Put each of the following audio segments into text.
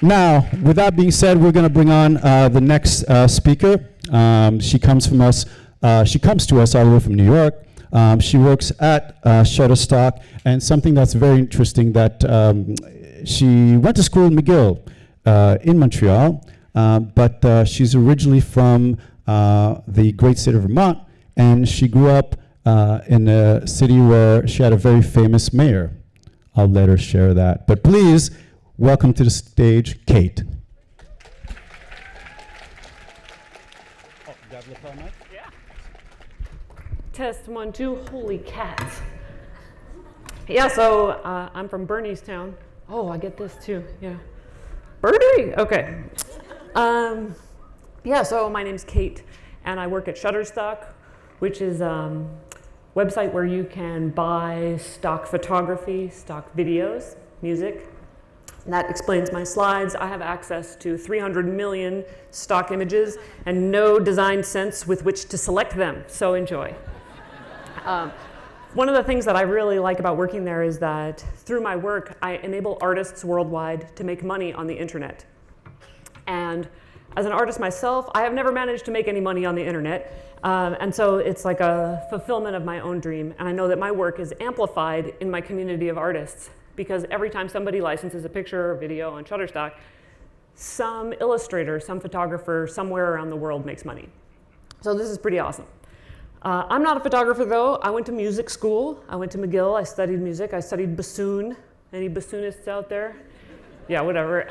Now, with that being said, we're going to bring on the next speaker. She comes to us all the way from New York. She works at Shutterstock, and something that's very interesting that she went to school in McGill in Montreal, but she's originally from the great state of Vermont, and she grew up in a city where she had a very famous mayor. I'll let her share that. But please, welcome to the stage, Kate. Yeah. Test 1, 2. Holy cats. Yeah, so I'm from Berniestown. Oh, I get this too. Yeah. Bernie. Okay. Yeah. So my name's Kate, and I work at Shutterstock, which is a website where you can buy stock photography, stock videos, music. And that explains my slides. I have access to 300 million stock images and no design sense with which to select them, so enjoy. One of the things that I really like about working there is that through my work, I enable artists worldwide to make money on the internet. And as an artist myself, I have never managed to make any money on the internet. And so it's like a fulfillment of my own dream. And I know that my work is amplified in my community of artists, because every time somebody licenses a picture or video on Shutterstock, some illustrator, some photographer somewhere around the world makes money. So this is pretty awesome. I'm not a photographer though. I went to music school. I went to McGill. I studied music. I studied bassoon. Any bassoonists out there? Yeah, whatever.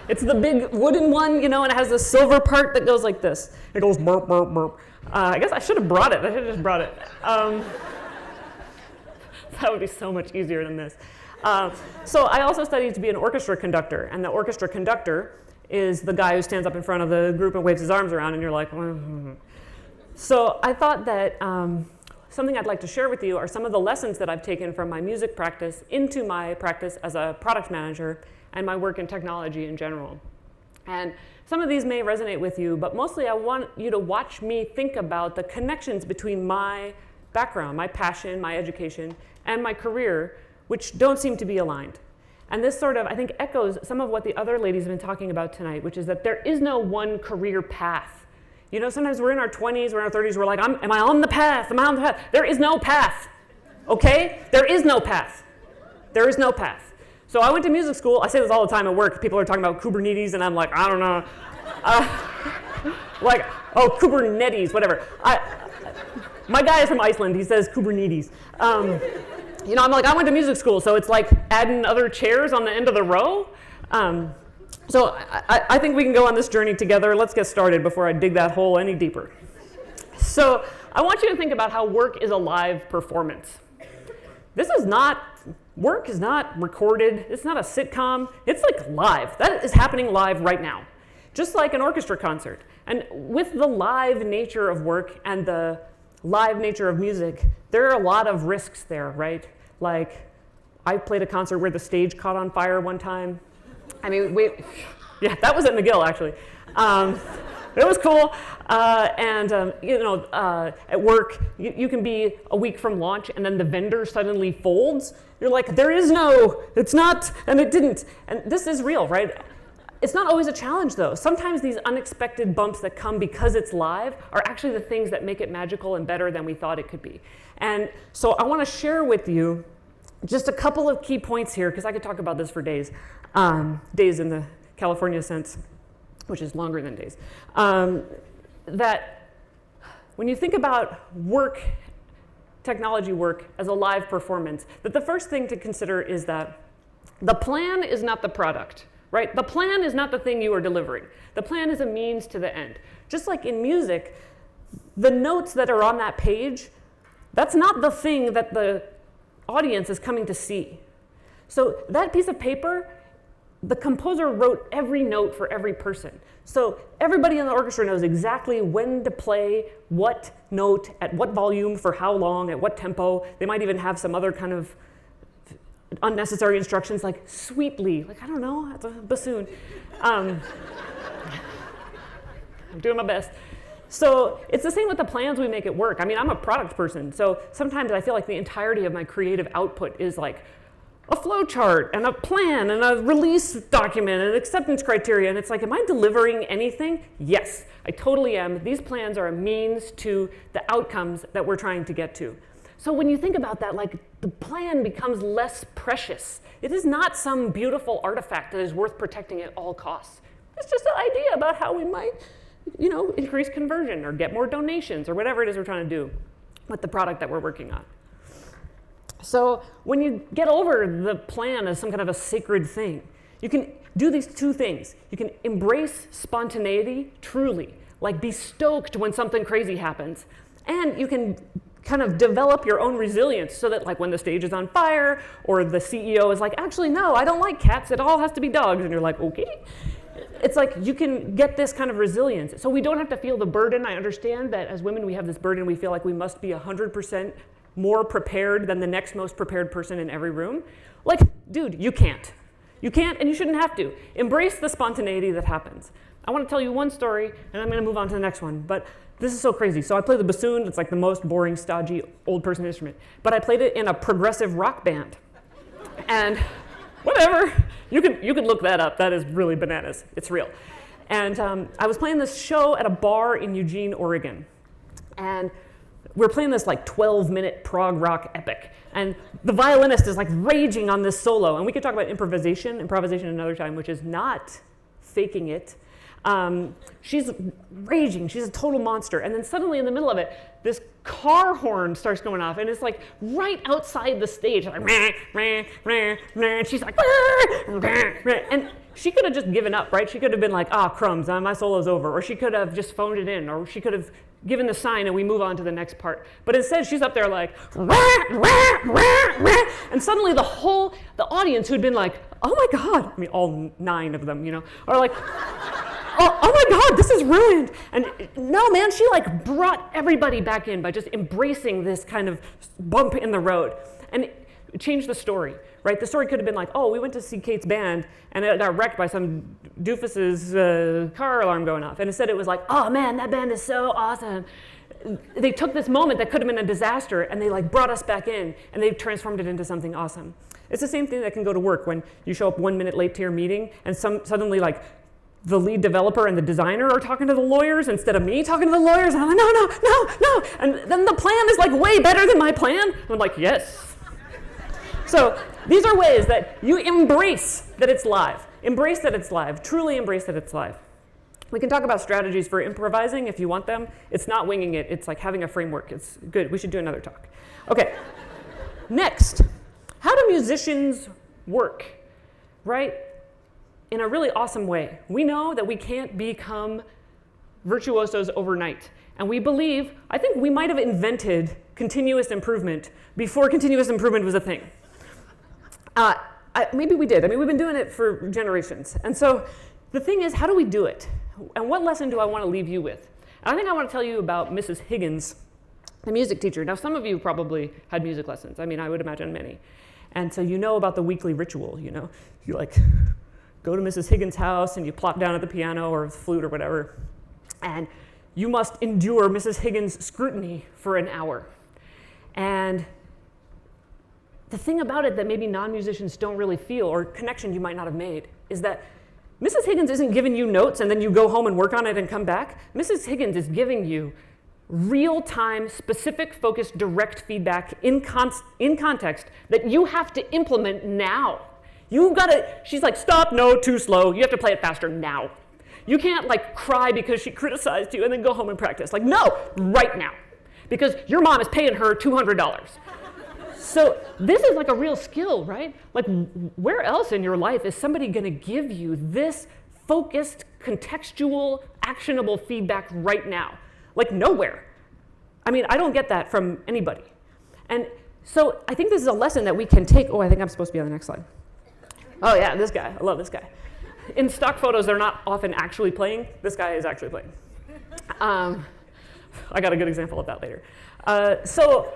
It's the big wooden one, you know, and it has the silver part that goes like this. It goes burp, burp, burp. I guess I should have brought it. I should have just brought it. That would be so much easier than this. So I also studied to be an orchestra conductor, and the orchestra conductor is the guy who stands up in front of the group and waves his arms around, and you're like, mm-hmm. So I thought that something I'd like to share with you are some of the lessons that I've taken from my music practice into my practice as a product manager and my work in technology in general. And some of these may resonate with you, but mostly I want you to watch me think about the connections between my background, my passion, my education, and my career, which don't seem to be aligned. And this sort of, I think, echoes some of what the other ladies have been talking about tonight, which is that there is no one career path. You know, sometimes we're in our 20s, we're in our 30s, we're like, am I on the path? Am I on the path? There is no path, okay? There is no path. There is no path. So I went to music school. I say this all the time at work. People are talking about Kubernetes, and I'm like, I don't know. Like, oh, Kubernetes, whatever. My guy is from Iceland. He says Kubernetes. You know, I'm like, I went to music school, so it's like adding other chairs on the end of the row. So I think we can go on this journey together. Let's get started before I dig that hole any deeper. So I want you to think about how work is a live performance. Work is not recorded. It's not a sitcom. It's like live. That is happening live right now, just like an orchestra concert. And with the live nature of work and the live nature of music, there are a lot of risks there, right? Like, I played a concert where the stage caught on fire one time. I mean, yeah, that was at McGill, actually. It was cool. You know, at work, you can be a week from launch and then the vendor suddenly folds. You're like, it's not, and it didn't. And this is real, right? It's not always a challenge, though. Sometimes these unexpected bumps that come because it's live are actually the things that make it magical and better than we thought it could be. And so I want to share with you just a couple of key points here, because I could talk about this for days. Days in the California sense, which is longer than days. That when you think about work, technology work as a live performance, that the first thing to consider is that the plan is not the product, right? The plan is not the thing you are delivering. The plan is a means to the end. Just like in music, the notes that are on that page, that's not the thing that the audience is coming to see. So that piece of paper, the composer wrote every note for every person. So everybody in the orchestra knows exactly when to play what note, at what volume, for how long, at what tempo. They might even have some other kind of unnecessary instructions like sweetly, like, I don't know, that's a bassoon. I'm doing my best. So it's the same with the plans we make at work. I mean, I'm a product person, so sometimes I feel like the entirety of my creative output is like a flow chart and a plan and a release document and acceptance criteria. And it's like, am I delivering anything? Yes, I totally am. These plans are a means to the outcomes that we're trying to get to. So when you think about that, like, the plan becomes less precious. It is not some beautiful artifact that is worth protecting at all costs. It's just an idea about how we might, increase conversion or get more donations or whatever it is we're trying to do with the product that we're working on. So when you get over the plan as some kind of a sacred thing, you can do these two things. You can embrace spontaneity truly, like be stoked when something crazy happens. And you can kind of develop your own resilience so that, like, when the stage is on fire or the CEO is like, actually, no, I don't like cats, it all has to be dogs. And you're like, okay. It's like you can get this kind of resilience. So we don't have to feel the burden. I understand that as women, we have this burden. We feel like we must be 100% more prepared than the next most prepared person in every room. Like, dude, you can't. You can't, and you shouldn't have to. Embrace the spontaneity that happens. I want to tell you one story, and I'm going to move on to the next one. But this is so crazy. So I play the bassoon. It's like the most boring, stodgy, old person instrument. But I played it in a progressive rock band. And whatever. You could look that up. That is really bananas. It's real. And I was playing this show at a bar in Eugene, Oregon. And we're playing this like 12-minute prog rock epic. And the violinist is like raging on this solo. And we could talk about improvisation another time, which is not faking it. She's raging. She's a total monster. And then suddenly in the middle of it, this car horn starts going off. And it's like right outside the stage. Like, meh, meh, meh, meh. And she's like, meh, meh. And she could have just given up, right? She could have been like, crumbs, my solo's over. Or she could have just phoned it in. Or she could have given the sign and we move on to the next part. But instead, she's up there like, and suddenly the audience who'd been like, oh my God, I mean, all 9 of them, are like, oh my God, this is brilliant. And no, man, she like brought everybody back in by just embracing this kind of bump in the road. And it changed the story, right? The story could have been like, we went to see Kate's band and it got wrecked by some doofus's car alarm going off. And instead it was like, oh man, that band is so awesome. They took this moment that could have been a disaster and they like brought us back in and they transformed it into something awesome. It's the same thing that can go to work when you show up 1 minute late to your meeting and suddenly like the lead developer and the designer are talking to the lawyers instead of me talking to the lawyers. And I'm like, no. And then the plan is like way better than my plan. And I'm like, yes. So these are ways that you embrace that it's live. Embrace that it's live. Truly embrace that it's live. We can talk about strategies for improvising if you want them. It's not winging it. It's like having a framework. It's good. We should do another talk. Okay. Next, how do musicians work, right? In a really awesome way. We know that we can't become virtuosos overnight. And we believe, I think we might have invented continuous improvement before continuous improvement was a thing. Maybe we did. I mean, we've been doing it for generations. And so the thing is, how do we do it? And what lesson do I want to leave you with? And I think I want to tell you about Mrs. Higgins, the music teacher. Now, some of you probably had music lessons. I mean, I would imagine many. And so you know about the weekly ritual, You like go to Mrs. Higgins' house and you plop down at the piano or the flute or whatever. And you must endure Mrs. Higgins' scrutiny for an hour. And the thing about it that maybe non-musicians don't really feel, or connection you might not have made, is that Mrs. Higgins isn't giving you notes and then you go home and work on it and come back. Mrs. Higgins is giving you real-time, specific, focused, direct feedback in context that you have to implement now. She's like, stop, no, too slow. You have to play it faster now. You can't like cry because she criticized you and then go home and practice. Like, no, right now. Because your mom is paying her $200. So this is like a real skill, right? Like, where else in your life is somebody going to give you this focused, contextual, actionable feedback right now? Like, nowhere. I mean, I don't get that from anybody. And so I think this is a lesson that we can take. I think I'm supposed to be on the next slide. Oh yeah, this guy. I love this guy. In stock photos, they're not often actually playing. This guy is actually playing. I got a good example of that later. So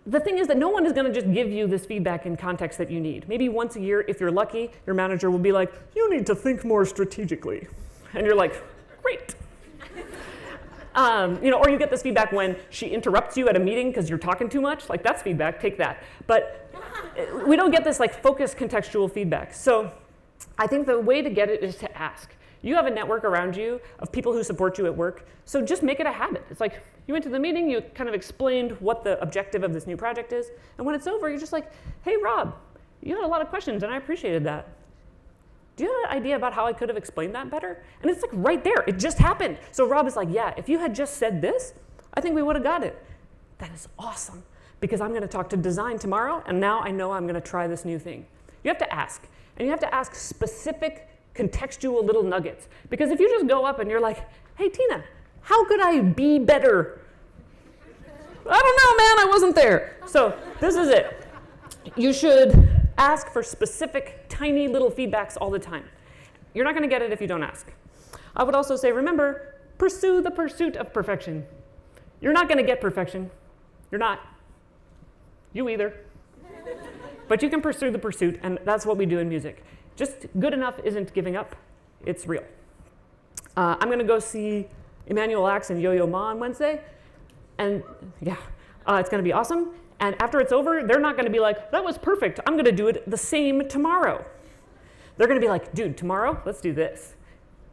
the thing is that no one is going to just give you this feedback in context that you need. Maybe once a year, if you're lucky, your manager will be like, you need to think more strategically. And you're like, great. Or you get this feedback when she interrupts you at a meeting because you're talking too much. Like, that's feedback. Take that. But we don't get this like focused contextual feedback. So I think the way to get it is to ask. You have a network around you of people who support you at work, so just make it a habit. It's like you went to the meeting, you kind of explained what the objective of this new project is, and when it's over, you're just like, hey, Rob, you had a lot of questions, and I appreciated that. Do you have an idea about how I could have explained that better? And it's like right there, it just happened. So Rob is like, yeah, if you had just said this, I think we would have got it. That is awesome, because I'm gonna talk to design tomorrow, and now I know I'm gonna try this new thing. You have to ask, and you have to ask specific contextual little nuggets. Because if you just go up and you're like, hey, Tina, how could I be better? I don't know, man, I wasn't there. So this is it. You should ask for specific, tiny little feedbacks all the time. You're not gonna get it if you don't ask. I would also say, remember, pursue the pursuit of perfection. You're not gonna get perfection. You're not. You either. But you can pursue the pursuit, and that's what we do in music. Just good enough isn't giving up, it's real. I'm gonna go see Emmanuel Axe and Yo-Yo Ma on Wednesday, and yeah, it's gonna be awesome. And after it's over, they're not gonna be like, that was perfect, I'm gonna do it the same tomorrow. They're gonna be like, dude, tomorrow, let's do this.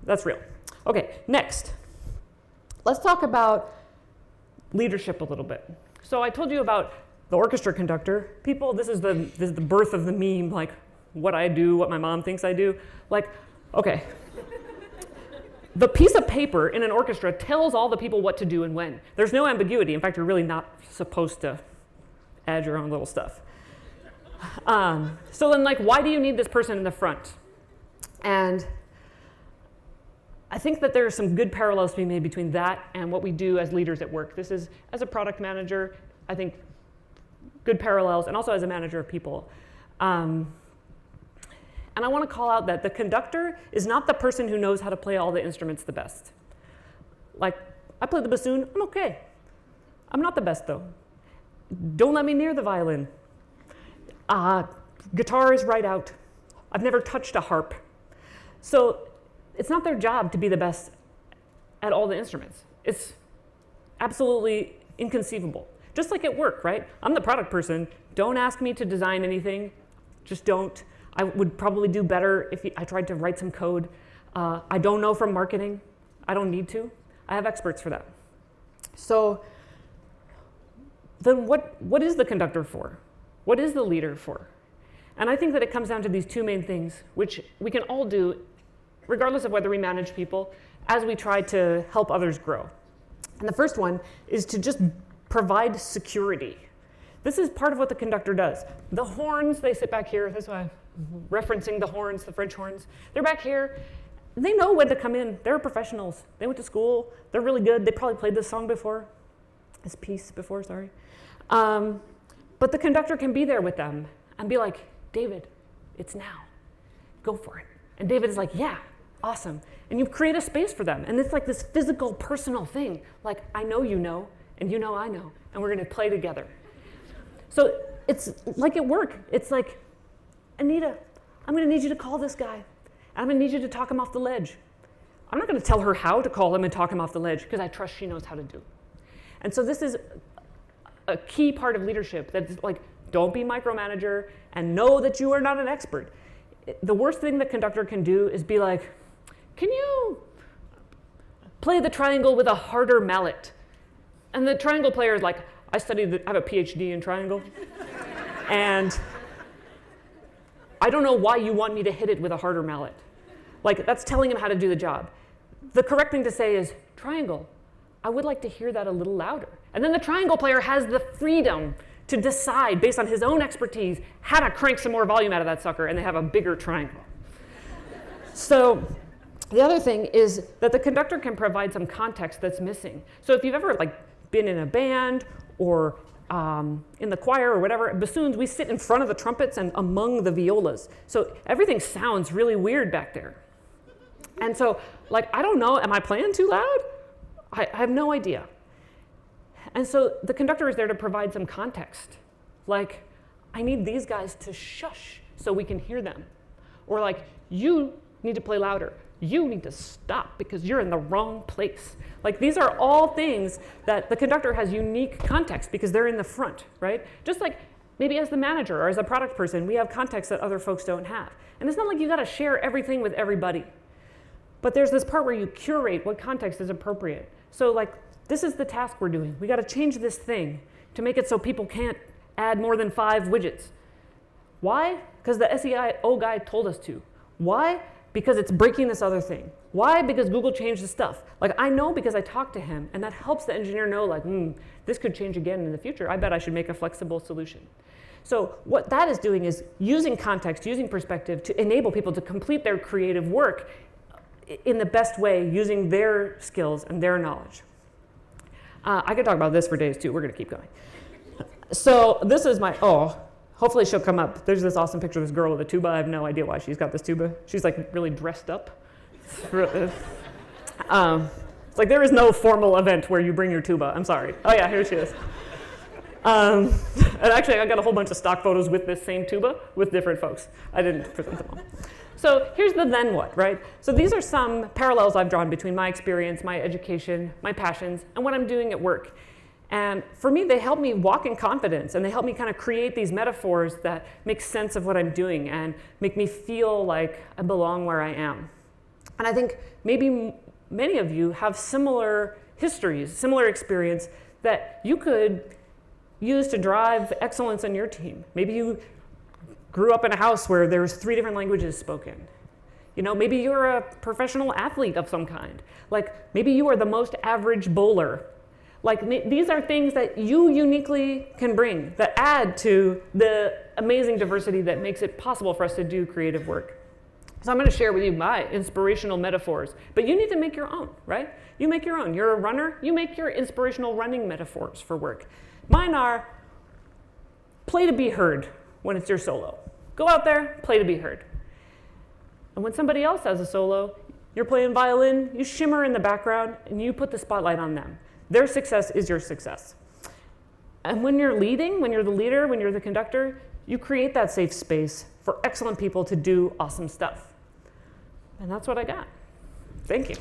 That's real. Okay, next. Let's talk about leadership a little bit. So I told you about the orchestra conductor. People, this is the birth of the meme, like what I do, what my mom thinks I do. Like, okay. The piece of paper in an orchestra tells all the people what to do and when. There's no ambiguity. In fact, you're really not supposed to add your own little stuff. So then, like, why do you need this person in the front? And I think that there are some good parallels to be made between that and what we do as leaders at work. This is, as a product manager, I think good parallels, and also as a manager of people. And I want to call out that the conductor is not the person who knows how to play all the instruments the best. Like, I play the bassoon, I'm okay. I'm not the best though. Don't let me near the violin. Guitar is right out. I've never touched a harp. So it's not their job to be the best at all the instruments. It's absolutely inconceivable. Just like at work, right? I'm the product person. Don't ask me to design anything. Just don't. I would probably do better if I tried to write some code. I don't know from marketing. I don't need to. I have experts for that. So then what is the conductor for? What is the leader for? And I think that it comes down to these two main things, which we can all do, regardless of whether we manage people, as we try to help others grow. And the first one is to just provide security. This is part of what the conductor does. The horns, they sit back here. That's why I'm referencing the horns, the French horns. They're back here. They know when to come in. They're professionals. They went to school. They're really good. They probably played this song before, this piece before, sorry. But the conductor can be there with them and be like, David, it's now. Go for it. And David is like, yeah, awesome. And you create a space for them. And it's like this physical, personal thing. Like, I know, and you know I know, and we're gonna play together. So it's like at work. It's like, Anita, I'm gonna need you to call this guy. And I'm gonna need you to talk him off the ledge. I'm not gonna tell her how to call him and talk him off the ledge because I trust she knows how to do. And so this is a key part of leadership that's like, don't be micromanager and know that you are not an expert. The worst thing the conductor can do is be like, can you play the triangle with a harder mallet? And the triangle player is like, I have a PhD in triangle. And I don't know why you want me to hit it with a harder mallet. Like, that's telling him how to do the job. The correct thing to say is, triangle, I would like to hear that a little louder. And then the triangle player has the freedom to decide, based on his own expertise, how to crank some more volume out of that sucker, and they have a bigger triangle. So the other thing is that the conductor can provide some context that's missing. So if you've ever been in a band or in the choir or whatever, bassoons, we sit in front of the trumpets and among the violas. So everything sounds really weird back there. And so, I don't know, am I playing too loud? I have no idea. And so the conductor is there to provide some context. Like, I need these guys to shush so we can hear them. Or you need to play louder. You need to stop because you're in the wrong place. These are all things that the conductor has unique context because they're in the front, right? Just like Maybe as the manager or as a product person, we have context that other folks don't have. And it's not like you got to share everything with everybody. But there's this part where you curate what context is appropriate. So like, this is the task we're doing. We got to change this thing to make it so people can't add more than 5 widgets. Why? Because the SEO guy told us to. Why? Because it's breaking this other thing. Why? Because Google changed the stuff. Like, I know because I talked to him, and that helps the engineer know, like, this could change again in the future. I bet I should make a flexible solution. So what that is doing is using context, using perspective to enable people to complete their creative work in the best way, using their skills and their knowledge. I could talk about this for days, too. We're going to keep going. So this is my, hopefully she'll come up. There's this awesome picture of this girl with a tuba. I have no idea why she's got this tuba. She's like really dressed up. It's like there is no formal event where you bring your tuba. I'm sorry. Oh yeah, here she is. And actually, I got a whole bunch of stock photos with this same tuba with different folks. I didn't present them all. So here's the then what, right? So these are some parallels I've drawn between my experience, my education, my passions, and what I'm doing at work. And for me, they help me walk in confidence, and they help me kind of create these metaphors that make sense of what I'm doing and make me feel like I belong where I am. And I think maybe many of you have similar histories, similar experience that you could use to drive excellence on your team. Maybe you grew up in a house where there's 3 different languages spoken. You know, maybe you're a professional athlete of some kind. Like, maybe you are the most average bowler. Like, these are things that you uniquely can bring that add to the amazing diversity that makes it possible for us to do creative work. So I'm going to share with you my inspirational metaphors, but you need to make your own, right? You make your own. You're a runner, you make your inspirational running metaphors for work. Mine are play to be heard when it's your solo. Go out there, play to be heard. And when somebody else has a solo, you're playing violin, you shimmer in the background, and you put the spotlight on them. Their success is your success. And when you're leading, when you're the leader, when you're the conductor, you create that safe space for excellent people to do awesome stuff. And that's what I got. Thank you.